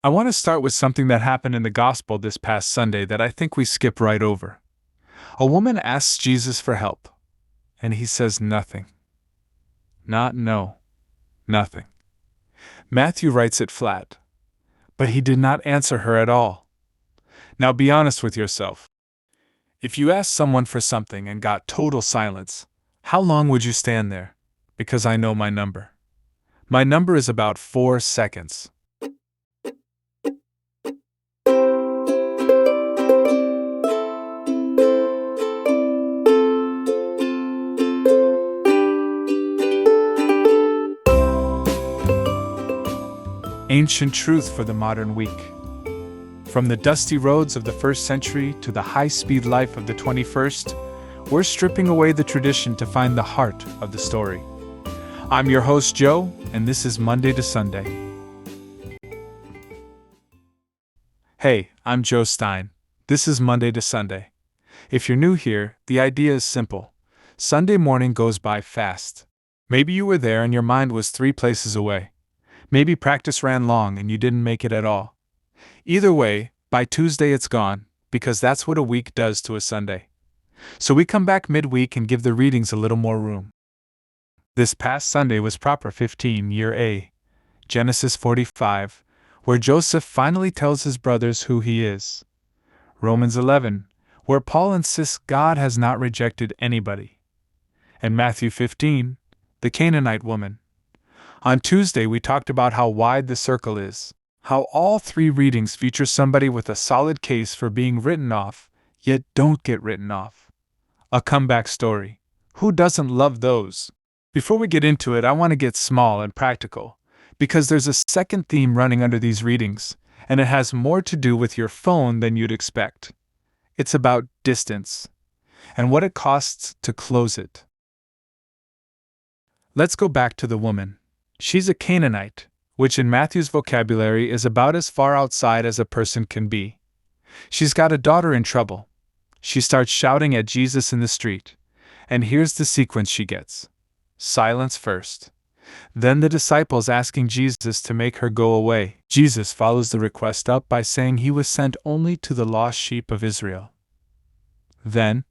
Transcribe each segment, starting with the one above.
I want to start with something that happened in the Gospel this past Sunday that I think we skip right over. A woman asks Jesus for help, and he says nothing. Not no, nothing. Matthew writes it flat. But he did not answer her at all. Now be honest with yourself. If you asked someone for something and got total silence, how long would you stand there? Because I know my number. My number is about 4 seconds. Ancient truth for the modern week. From the dusty roads of the 1st century to the high-speed life of the 21st, we're stripping away the tradition to find the heart of the story. I'm your host, Joe, and this is Monday to Sunday. Hey, I'm Joe Stein. This is Monday to Sunday. If you're new here, the idea is simple. Sunday morning goes by fast. Maybe you were there and your mind was 3 places away. Maybe practice ran long and you didn't make it at all. Either way, by Tuesday it's gone, because that's what a week does to a Sunday. So we come back midweek and give the readings a little more room. This past Sunday was Proper 15, Year A, Genesis 45, where Joseph finally tells his brothers who he is. Romans 11, where Paul insists God has not rejected anybody. And Matthew 15, the Canaanite woman. On Tuesday we talked about how wide the circle is, how all 3 readings feature somebody with a solid case for being written off, yet don't get written off. A comeback story. Who doesn't love those? Before we get into it, I want to get small and practical, because there's a second theme running under these readings, and it has more to do with your phone than you'd expect. It's about distance, and what it costs to close it. Let's go back to the woman. She's a Canaanite, which in Matthew's vocabulary is about as far outside as a person can be. She's got a daughter in trouble. She starts shouting at Jesus in the street, and here's the sequence she gets. Silence first. Then the disciples asking Jesus to make her go away. Jesus follows the request up by saying he was sent only to the lost sheep of Israel. Then,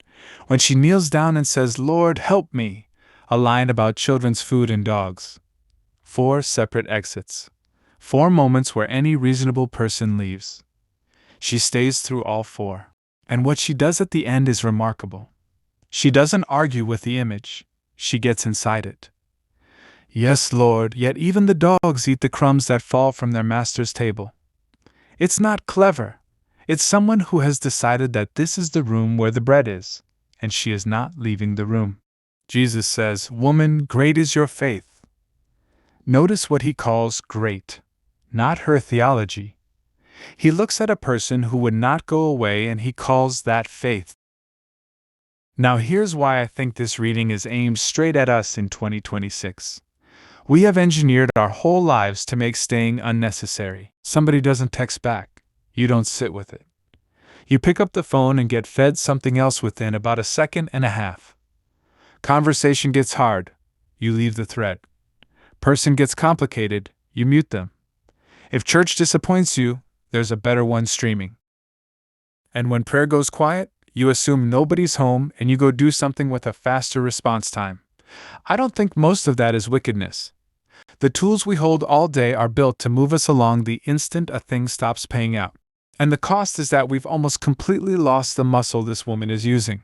when she kneels down and says, "Lord, help me," a line about children's food and dogs. 4 separate exits. 4 moments where any reasonable person leaves. She stays through all 4. And what she does at the end is remarkable. She doesn't argue with the image. She gets inside it. Yes, Lord, yet even the dogs eat the crumbs that fall from their master's table. It's not clever. It's someone who has decided that this is the room where the bread is, and she is not leaving the room. Jesus says, "Woman, great is your faith." Notice what he calls great, not her theology. He looks at a person who would not go away and he calls that faith. Now here's why I think this reading is aimed straight at us in 2026. We have engineered our whole lives to make staying unnecessary. Somebody doesn't text back. You don't sit with it. You pick up the phone and get fed something else within about 1.5 seconds. Conversation gets hard. You leave the thread. Person gets complicated, you mute them. If church disappoints you, there's a better one streaming. And when prayer goes quiet, you assume nobody's home and you go do something with a faster response time. I don't think most of that is wickedness. The tools we hold all day are built to move us along the instant a thing stops paying out. And the cost is that we've almost completely lost the muscle this woman is using.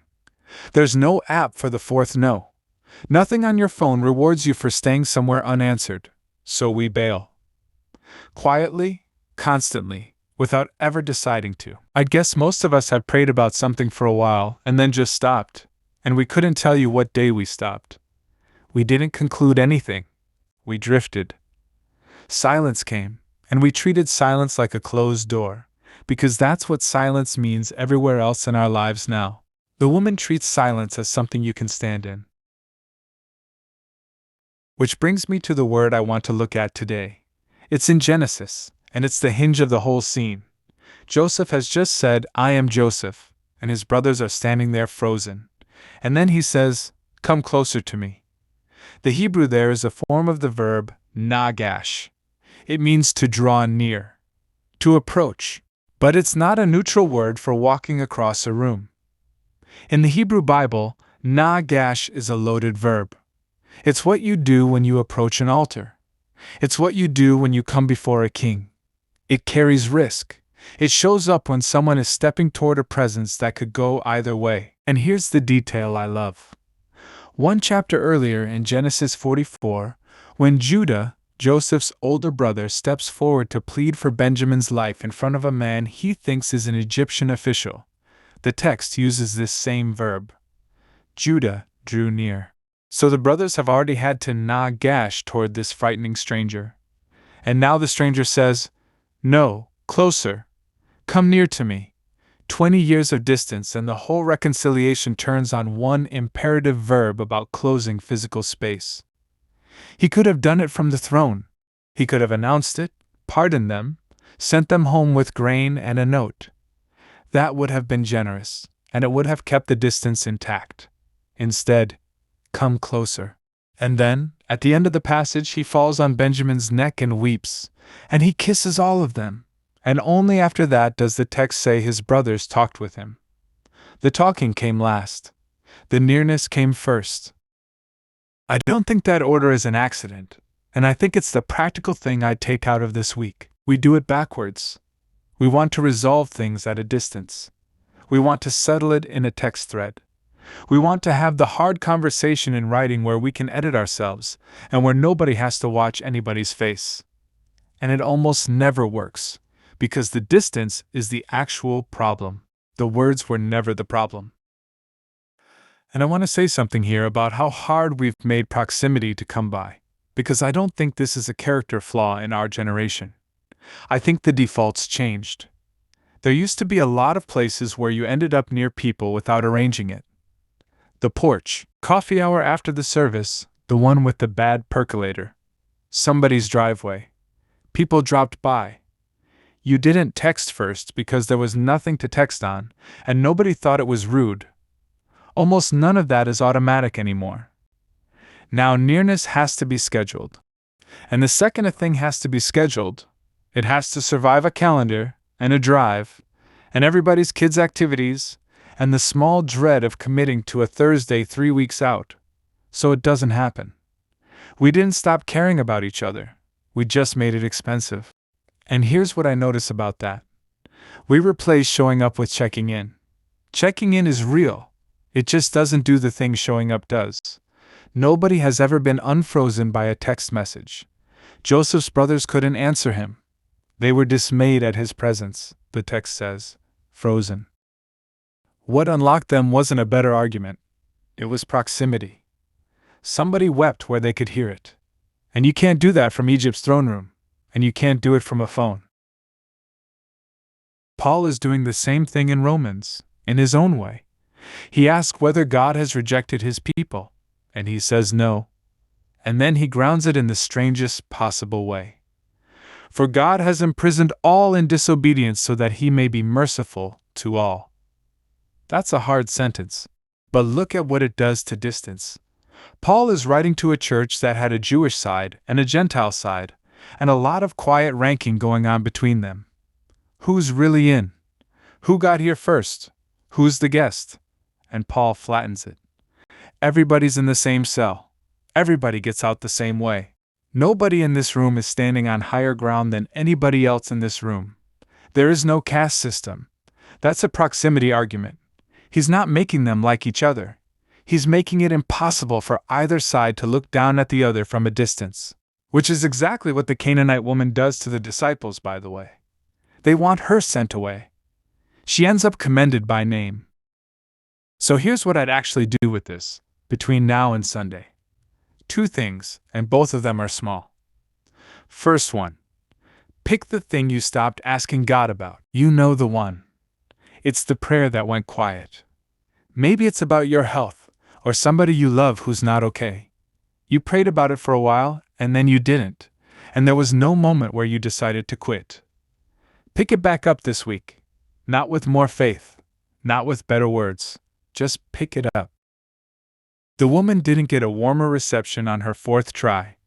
There's no app for the 4th no. Nothing on your phone rewards you for staying somewhere unanswered, so we bail. Quietly, constantly, without ever deciding to. I guess most of us have prayed about something for a while and then just stopped, and we couldn't tell you what day we stopped. We didn't conclude anything. We drifted. Silence came, and we treated silence like a closed door, because that's what silence means everywhere else in our lives now. The woman treats silence as something you can stand in. Which brings me to the word I want to look at today. It's in Genesis, and it's the hinge of the whole scene. Joseph has just said, "I am Joseph," and his brothers are standing there frozen. And then he says, "Come closer to me." The Hebrew there is a form of the verb Nagash. It means to draw near. To approach. But it's not a neutral word for walking across a room. In the Hebrew Bible, Nagash is a loaded verb. It's what you do when you approach an altar. It's what you do when you come before a king. It carries risk. It shows up when someone is stepping toward a presence that could go either way. And here's the detail I love. One chapter earlier in Genesis 44, when Judah, Joseph's older brother, steps forward to plead for Benjamin's life in front of a man he thinks is an Egyptian official, the text uses this same verb. Judah drew near. So the brothers have already had to Nagash toward this frightening stranger. And now the stranger says, "No, closer. Come near to me." 20 years of distance, and the whole reconciliation turns on one imperative verb about closing physical space. He could have done it from the throne. He could have announced it, pardoned them, sent them home with grain and a note. That would have been generous, and it would have kept the distance intact. Instead, come closer. And then, at the end of the passage, he falls on Benjamin's neck and weeps, and he kisses all of them. And only after that does the text say his brothers talked with him. The talking came last. The nearness came first. I don't think that order is an accident, and I think it's the practical thing I'd take out of this week. We do it backwards. We want to resolve things at a distance. We want to settle it in a text thread. We want to have the hard conversation in writing where we can edit ourselves, and where nobody has to watch anybody's face. And it almost never works, because the distance is the actual problem. The words were never the problem. And I want to say something here about how hard we've made proximity to come by, because I don't think this is a character flaw in our generation. I think the default's changed. There used to be a lot of places where you ended up near people without arranging it. The porch, coffee hour after the service, the one with the bad percolator, somebody's driveway. People dropped by. You didn't text first because there was nothing to text on, and nobody thought it was rude. Almost none of that is automatic anymore. Now nearness has to be scheduled. And the second a thing has to be scheduled, it has to survive a calendar, and a drive, and everybody's kids' activities, and the small dread of committing to a Thursday 3 weeks out. So it doesn't happen. We didn't stop caring about each other. We just made it expensive. And here's what I notice about that. We replace showing up with checking in. Checking in is real. It just doesn't do the thing showing up does. Nobody has ever been unfrozen by a text message. Joseph's brothers couldn't answer him. They were dismayed at his presence, the text says, frozen. What unlocked them wasn't a better argument. It was proximity. Somebody wept where they could hear it. And you can't do that from Egypt's throne room, and you can't do it from a phone. Paul is doing the same thing in Romans, in his own way. He asks whether God has rejected his people, and he says no. And then he grounds it in the strangest possible way. For God has imprisoned all in disobedience so that he may be merciful to all. That's a hard sentence, but look at what it does to distance. Paul is writing to a church that had a Jewish side and a Gentile side, and a lot of quiet ranking going on between them. Who's really in? Who got here first? Who's the guest? And Paul flattens it. Everybody's in the same cell. Everybody gets out the same way. Nobody in this room is standing on higher ground than anybody else in this room. There is no caste system. That's a proximity argument. He's not making them like each other. He's making it impossible for either side to look down at the other from a distance. Which is exactly what the Canaanite woman does to the disciples, by the way. They want her sent away. She ends up commended by name. So here's what I'd actually do with this, between now and Sunday. 2 things, and both of them are small. First one, pick the thing you stopped asking God about. You know the one. It's the prayer that went quiet. Maybe it's about your health, or somebody you love who's not okay. You prayed about it for a while, and then you didn't, and there was no moment where you decided to quit. Pick it back up this week. Not with more faith, not with better words. Just pick it up. The woman didn't get a warmer reception on her 4th try.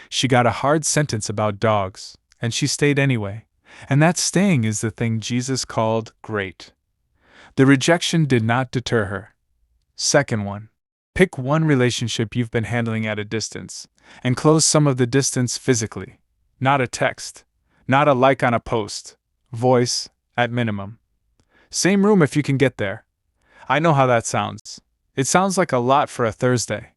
She got a hard sentence about dogs, and she stayed anyway, And that staying is the thing Jesus called great. The rejection did not deter her. Second one. Pick one relationship you've been handling at a distance, and close some of the distance physically. Not a text. Not a like on a post. Voice, at minimum. Same room if you can get there. I know how that sounds. It sounds like a lot for a Thursday.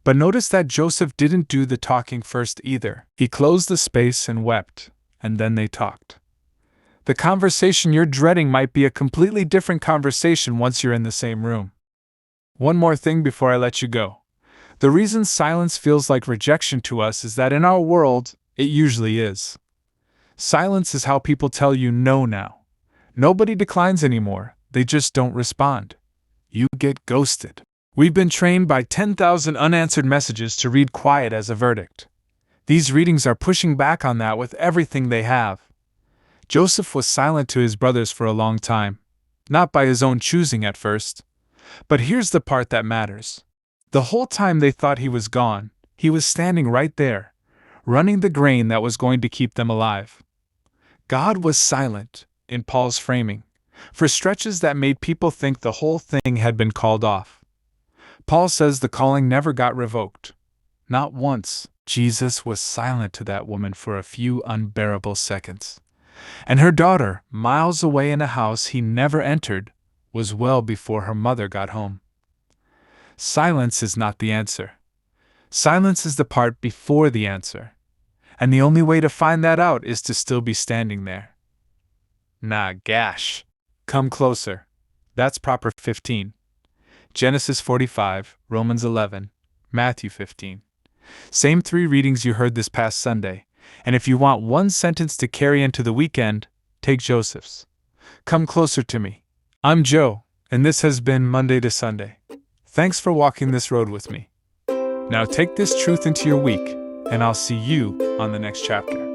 But notice that Joseph didn't do the talking first either. He closed the space and wept, and then they talked. The conversation you're dreading might be a completely different conversation once you're in the same room. One more thing before I let you go. The reason silence feels like rejection to us is that in our world, it usually is. Silence is how people tell you no now. Nobody declines anymore, they just don't respond. You get ghosted. We've been trained by 10,000 unanswered messages to read quiet as a verdict. These readings are pushing back on that with everything they have. Joseph was silent to his brothers for a long time, not by his own choosing at first. But here's the part that matters. The whole time they thought he was gone, he was standing right there, running the grain that was going to keep them alive. God was silent, in Paul's framing, for stretches that made people think the whole thing had been called off. Paul says the calling never got revoked. Not once. Jesus was silent to that woman for a few unbearable seconds. And her daughter, miles away in a house he never entered, was well before her mother got home. Silence is not the answer. Silence is the part before the answer. And the only way to find that out is to still be standing there. Nagash. Come closer. That's proper 15. Genesis 45, Romans 11, Matthew 15. Same 3 readings you heard this past Sunday, and if you want one sentence to carry into the weekend, take Joseph's. Come closer to me. I'm Joe, and this has been Monday to Sunday. Thanks for walking this road with me. Now take this truth into your week, and I'll see you on the next chapter.